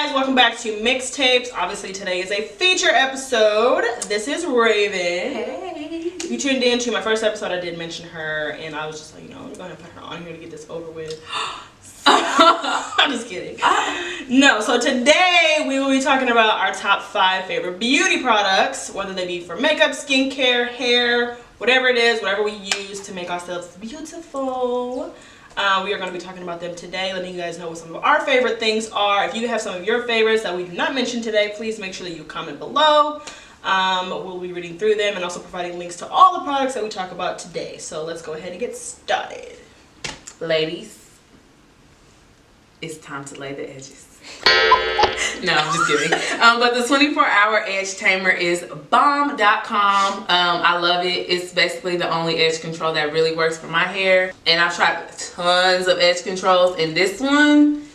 guys, welcome back to Mixtapes. Obviously today is a feature episode. This is Raven. Hey. If you tuned in to my first episode, I did mention her and I was just like, you know, I'm going to put her on here to get this over with. I'm just kidding. No, so today we will be talking about our top 5 favorite beauty products, whether they be for makeup, skincare, hair, whatever it is, whatever we use to make ourselves beautiful. We are going to be talking about them today, letting you guys know what some of our favorite things are. If you have some of your favorites that we do not mention today, please make sure that you comment below. We'll be reading through them and also providing links to all the products that we talk about today. So let's go ahead and get started. Ladies, it's time to lay the edges. No, I'm just kidding. But the 24-hour edge tamer is bomb.com. I love it. It's basically the only edge control that really works for my hair. And I've tried tons of edge controls, and this one,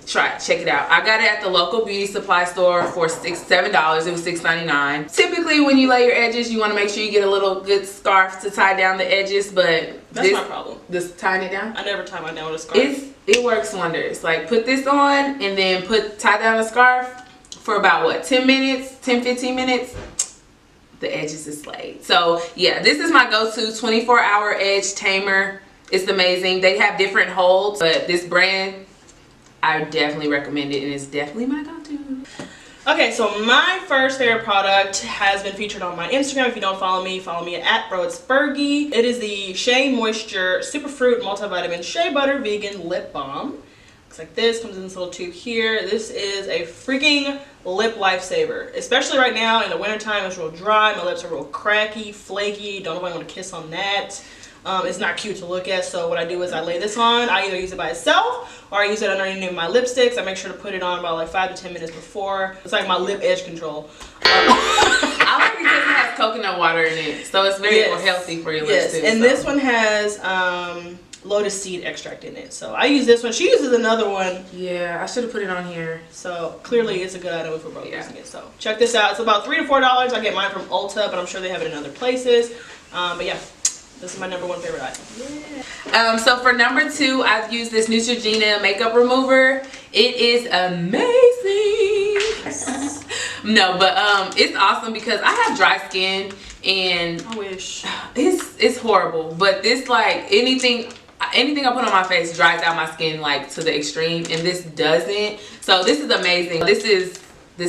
try it, check it out. I got it at the local beauty supply store for $7. It was $6.99. Typically when you lay your edges, you want to make sure you get a little good scarf to tie down the edges, but that's my problem. This tying it down? I never tie mine down with a scarf. It works wonders. Like, put this on and then tie down a scarf for about what, 10 minutes, 10-15 minutes, the edges is slayed. So yeah, this is my go-to 24-hour edge tamer. It's amazing. They have different holds, but this brand, I definitely recommend it, and it's definitely my go-to. Okay, so my first favorite product has been featured on my Instagram. If you don't follow me at @BroIt'sFergie. It is the Shea Moisture Superfruit Multivitamin Shea Butter Vegan Lip Balm. Looks like this, comes in this little tube here. This is a freaking lip lifesaver. Especially right now in the wintertime, it's real dry. My lips are real cracky, flaky. Don't nobody want to kiss on that. It's not cute to look at, so what I do is I lay this on. I either use it by itself or I use it underneath my lipsticks. I make sure to put it on about like 5 to 10 minutes before. It's like my lip edge control. I like it because it has coconut water in it, so it's very healthy for your lips too. And so. this one has lotus seed extract in it. So I use this one. She uses another one. Yeah, I should have put it on here. So clearly it's a good item if we're both using it. So check this out. It's about $3 to $4. I get mine from Ulta, but I'm sure they have it in other places. But yeah. This is my #1 favorite item. Yeah. So for number 2, I've used this Neutrogena makeup remover. It is amazing. No, but it's awesome because I have dry skin and I wish it's horrible. But this, like, anything I put on my face dries out my skin like to the extreme, and this doesn't. So this is amazing. This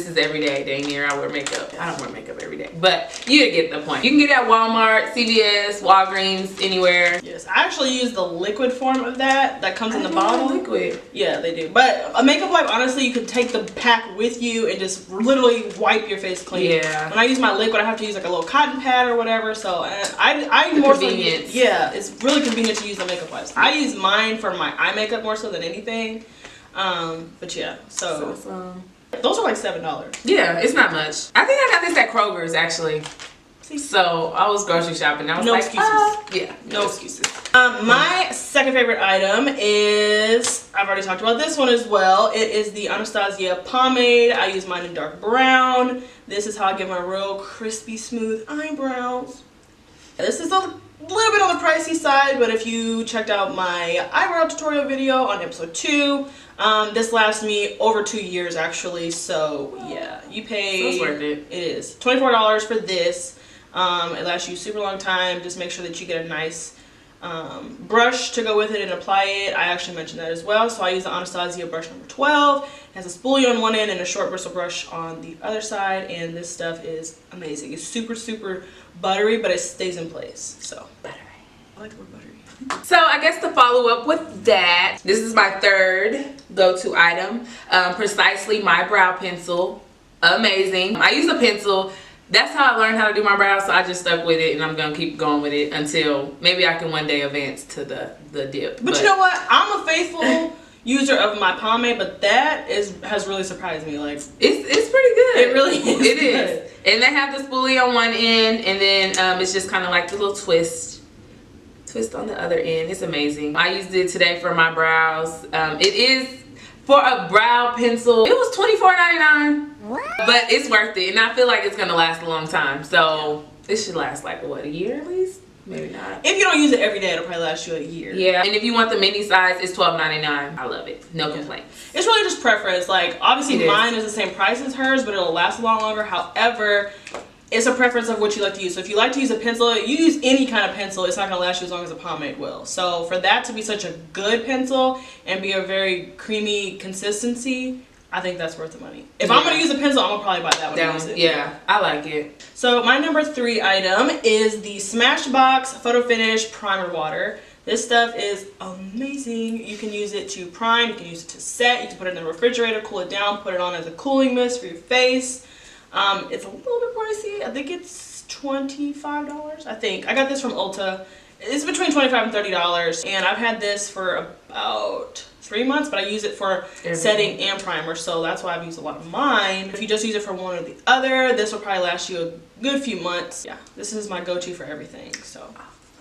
is every day, dang near. I wear makeup. I don't wear makeup every day, but you get the point. You can get it at Walmart, CVS, Walgreens, anywhere. Yes, I actually use the liquid form of that comes in the bottle. Liquid. Yeah, they do. But a makeup wipe, honestly, you could take the pack with you and just literally wipe your face clean. Yeah. When I use my liquid, I have to use like a little cotton pad or whatever. So I the more convenience. So yeah, it's really convenient to use the makeup wipes. I use mine for my eye makeup more so than anything. But yeah, so. Those are like $7. Yeah, it's not much. I think I got this at Kroger's actually. So I was grocery shopping. I was like, excuses. Yeah, no excuses. My second favorite item is, I've already talked about this one as well. It is the Anastasia pomade. I use mine in dark brown. This is how I get my real crispy, smooth eyebrows. This is a little bit on the pricey side, but if you checked out my eyebrow tutorial video on episode 2, this lasts me over 2 years actually. So yeah, you pay. So it's worth it. It is $24 for this. It lasts you a super long time. Just make sure that you get a nice brush to go with it and apply it. I actually mentioned that as well. So I use the Anastasia brush number 12. It has a spoolie on one end and a short bristle brush on the other side, and this stuff is amazing. It's super, super buttery, but it stays in place. So buttery. I like the word buttery. So I guess to follow up with that, this is my third go-to item. Precisely my brow pencil. Amazing. I use a pencil. That's how I learned how to do my brows, so I just stuck with it, and I'm gonna keep going with it until maybe I can one day advance to the dip. But you know what? I'm a faithful user of my pomade, but that has really surprised me. Like it's pretty good. It really is. It is. And they have the spoolie on one end, and then it's just kind of like the little twist on the other end. It's amazing. I used it today for my brows. It is for a brow pencil. It was $24.99. But it's worth it, and I feel like it's gonna last a long time. So it should last like what, a year at least? Maybe not. If you don't use it every day, it'll probably last you a year. Yeah, and if you want the mini size, it's $12.99. I love it. No complaints. It's really just preference. Like, obviously mine is the same price as hers, but it'll last a lot longer. However, it's a preference of what you like to use. So if you like to use a pencil, you use any kind of pencil, it's not going to last you as long as a pomade will. So for that to be such a good pencil and be a very creamy consistency, I think that's worth the money. If I'm going to use a pencil, I'm going to probably buy that one. Use it. Yeah, I like it. So my number 3 item is the Smashbox Photo Finish Primer Water. This stuff is amazing. You can use it to prime, you can use it to set, you can put it in the refrigerator, cool it down, put it on as a cooling mist for your face. It's a little bit pricey. I think it's $25, I think. I got this from Ulta. It's between $25 and $30, and I've had this for about 3 months, but I use it for setting and primer, so that's why I've used a lot of mine. If you just use it for one or the other, this will probably last you a good few months. Yeah, this is my go-to for everything, so.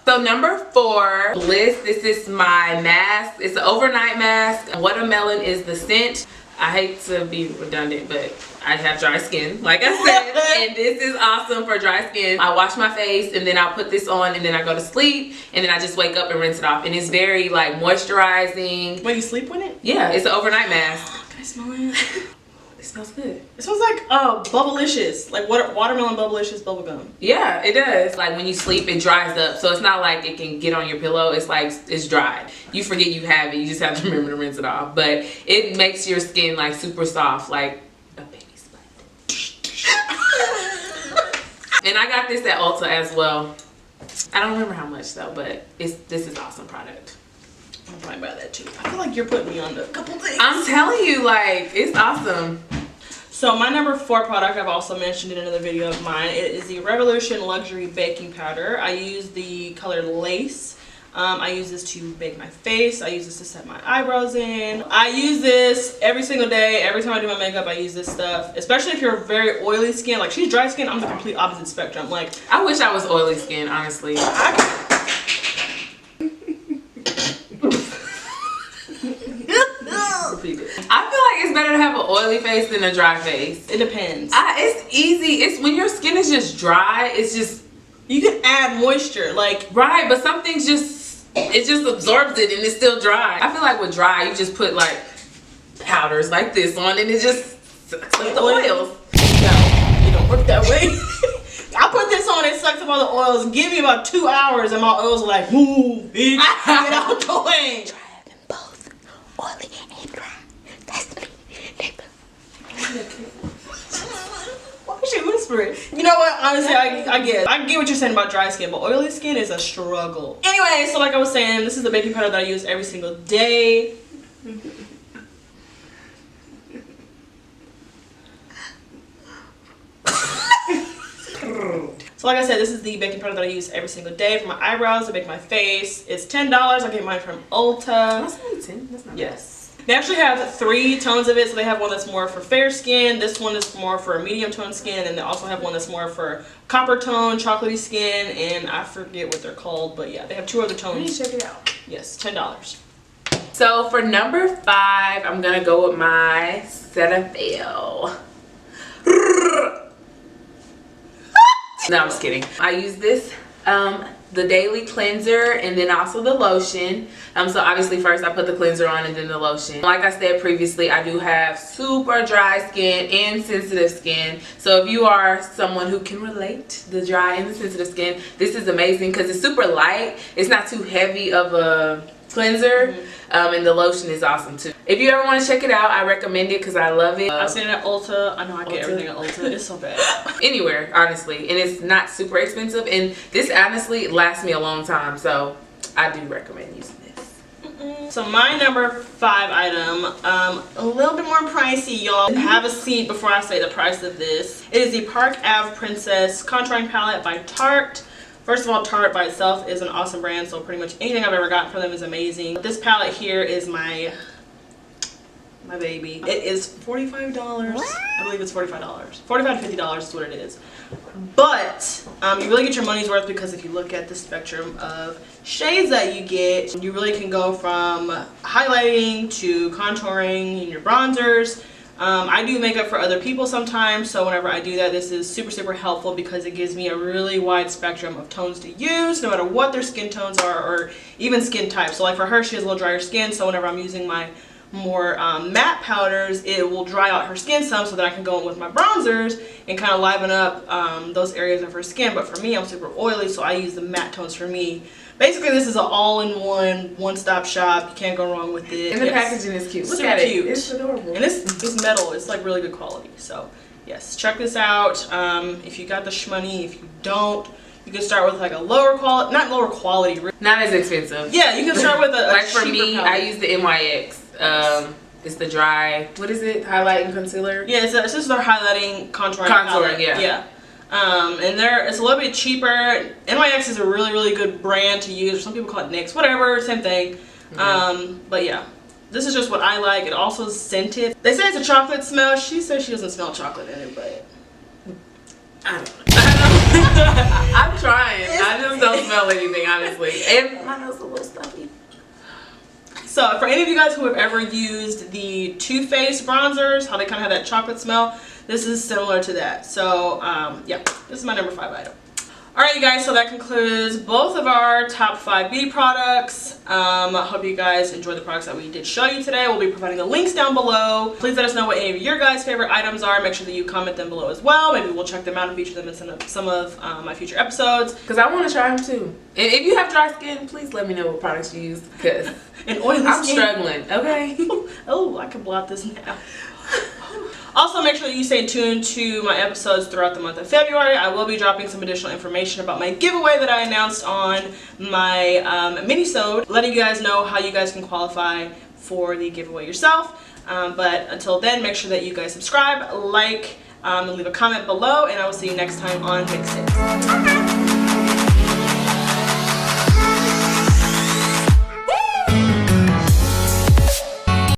So number 4, Bliss. This is my mask. It's an overnight mask. Watermelon is the scent. I hate to be redundant, but I have dry skin, like I said, and this is awesome for dry skin. I wash my face, and then I'll put this on, and then I go to sleep, and then I just wake up and rinse it off, and it's very, like, moisturizing. Wait, you sleep with it? Yeah, it's an overnight mask. Can I smell it? It smells good. It smells like Bubblicious, like watermelon Bubblicious bubblegum. Yeah, it does. Like when you sleep, it dries up, so it's not like it can get on your pillow. It's like it's dried. You forget you have it. You just have to remember to rinse it off. But it makes your skin like super soft, like a baby's butt. And I got this at Ulta as well. I don't remember how much though, but this is awesome product. I'll probably buy that too. I feel like you're putting me on a couple things. I'm telling you, like, it's awesome. So my number 4 product, I've also mentioned it in another video of mine. It is the Revolution Luxury Baking Powder. I use the color Lace. I use this to bake my face. I use this to set my eyebrows in. I use this every single day. Every time I do my makeup, I use this stuff. Especially if you're very oily skin. Like, she's dry skin. I'm the complete opposite spectrum. Like, I wish I was oily skin, honestly. I feel like it's better to have an oily face than a dry face. It depends. It's easy. It's when your skin is just dry, it's just, you can add moisture, like, right, but some things just, it just absorbs it and it's still dry. I feel like with dry, you just put like powders like this on and it just sucks up the oils. No, it don't work that way. I put this on, it sucks up all the oils. Give me about 2 hours and my oils are like, move, bitch, get out the way. Try them both, oily and dry. That's me, nigga. Why is she whispering? You know what? Honestly, I get what you're saying about dry skin, but oily skin is a struggle. Anyway, so like I was saying, this is the baking powder that I use every single day. So like I said, this is the baking powder that I use every single day for my eyebrows, to make my face. It's $10. I get mine from Ulta. That's only 10. That's not yes. They actually have 3 tones of it. So they have one that's more for fair skin. This one is more for medium tone skin. And they also have one that's more for copper tone, chocolatey skin. And I forget what they're called. But yeah, they have 2 other tones. Let me check it out. Yes, $10. So for number 5, I'm going to go with my Cetaphil. No, I'm just kidding. I use this, the daily cleanser and then also the lotion. So obviously first I put the cleanser on and then the lotion. Like I said previously, I do have super dry skin and sensitive skin. So if you are someone who can relate the dry and the sensitive skin, this is amazing because it's super light. It's not too heavy of a cleanser. And the lotion is awesome too. If you ever want to check it out, I recommend it because I love it. I've seen it at Ulta. I know I get everything at Ulta. It's so bad. Anywhere, honestly. And it's not super expensive. And this honestly lasts me a long time. So I do recommend using this. So my number 5 item, a little bit more pricey, y'all. Have a seat before I say the price of this. It is the Park Ave Princess Contouring Palette by Tarte. First of all, Tarte by itself is an awesome brand, so pretty much anything I've ever gotten from them is amazing. This palette here is my baby. It is $45. I believe it's $45. $45 to $50 is what it is. But you really get your money's worth because if you look at the spectrum of shades that you get, you really can go from highlighting to contouring in your bronzers. I do makeup for other people sometimes, so whenever I do that, this is super, super helpful because it gives me a really wide spectrum of tones to use, no matter what their skin tones are or even skin type. So like for her, she has a little drier skin, so whenever I'm using my more matte powders, it will dry out her skin some so that I can go in with my bronzers and kind of liven up those areas of her skin. But for me, I'm super oily, so I use the matte tones for me. Basically, this is an all-in-one, one-stop shop. You can't go wrong with it. And the packaging is cute. Look super at it. cute. It's adorable. And it's metal. It's like really good quality. So yes, check this out. If you got the shmoney, if you don't, you can start with like a lower quality, not lower quality, not as expensive. Yeah, you can start with a like for cheaper me, palette. I use the MIX. It's the dry. What is it? Highlight and concealer. Yeah, it's just their highlighting contouring. Contouring, yeah. Yeah. And it's a little bit cheaper. NYX is a really, really good brand to use. Some people call it NYX, whatever, same thing. But yeah, this is just what I like. It also is scented. They say it's a chocolate smell. She says she doesn't smell chocolate in it, but I don't know. I'm trying. I just don't smell anything, honestly. And my nose is a little stuffy. So for any of you guys who have ever used the Too Faced bronzers, how they kind of have that chocolate smell, this is similar to that. So yeah, this is my number 5 item. Alright you guys, so that concludes both of our top 5 beauty products. I hope you guys enjoyed the products that we did show you today. We'll be providing the links down below. Please let us know what any of your guys' favorite items are. Make sure that you comment them below as well. Maybe we'll check them out and feature them in some of my future episodes. Because I want to try them too. And if you have dry skin, please let me know what products you use. Because I'm struggling, okay? Oh, I can blot this now. Also, make sure that you stay tuned to my episodes throughout the month of February. I will be dropping some additional information about my giveaway that I announced on my mini-sode, letting you guys know how you guys can qualify for the giveaway yourself. But until then, make sure that you guys subscribe, like, and leave a comment below, and I will see you next time on Mixed Tapes.